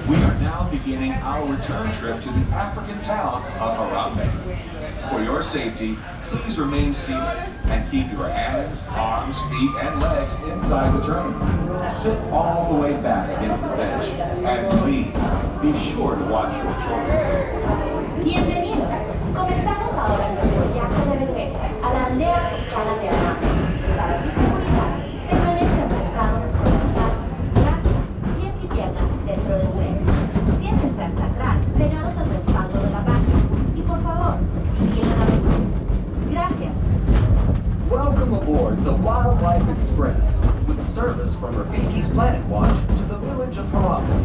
We are now beginning our return trip to the African town of Harambe. For your safety, please remain seated and keep your hands, arms, feet, and legs inside the train. Sit all the way back against the bench, and please be sure to watch your children. Bienvenidos. Comenzamos ahora nuestro viaje de regreso a la aldea africana de Harambe. Para su seguridad, permanezcan sentados con las manos, brazos, pies y piernas dentro del tren. Siéntense hasta atrás, pegados al respaldo de la banca. Y por favor, vigilen a los niños. Gracias. Welcome aboard the Wildlife Express, with service from Rafiki's Planet Watch to the village of Harambe.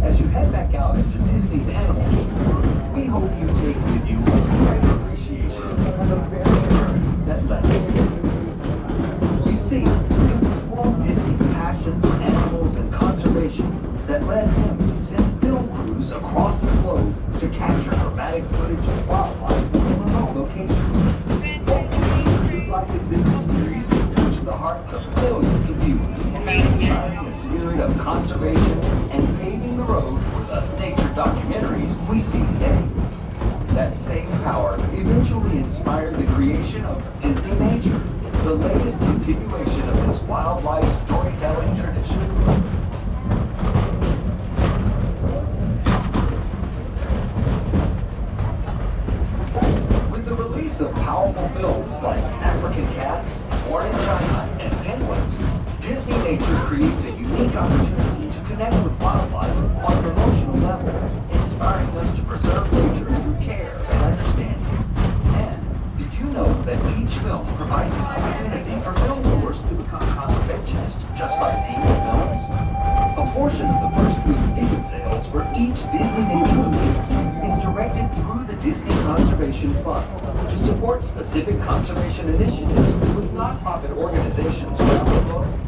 As you head back out into Disney's Animal Kingdom, we hope you take with you a great appreciation for the very journey that led us here. You see, it was Walt Disney's passion for animals and conservation that led him to send film crews across the globe to capture dramatic footage of wildlife in remote locations. Walt Disney's Life Adventure series touched the hearts of millions of viewers, inspiring the spirit of conservation and paving the road for the nature documentaries we see today. That same power eventually inspired the creation of Disney Nature, the latest continuation of this wildlife storytelling tradition. With the release of powerful films like African Cats, Born in China, and Penguins, Disney Nature creates a unique opportunity to connect with wildlife on an emotional level, inspiring us to preserve nature through care and understanding. And did you know that each film provides an opportunity for film goers to become conservationists just by seeing the films? A portion of the first week's ticket sales for each Disney Nature release is directed through the Disney Conservation Fund to support specific conservation initiatives with nonprofit organizations around the globe.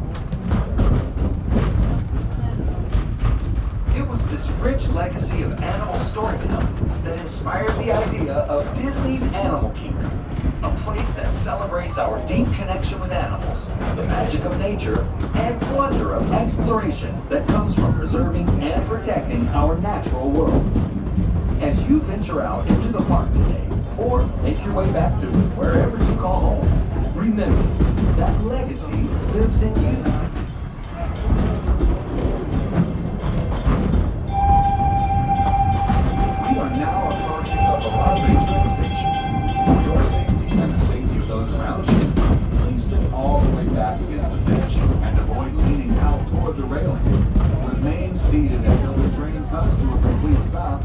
It was this rich legacy of animal storytelling that inspired the idea of Disney's Animal Kingdom, a place that celebrates our deep connection with animals, the magic of nature, and wonder of exploration that comes from preserving and protecting our natural world. As you venture out into the park today, or make your way back to wherever you call home, remember that legacy lives in you. We are now approaching the Harambe train station. For your safety and the safety of those around you, please sit all the way back against the bench and avoid leaning out toward the railing. Remain seated until the train comes to a complete stop.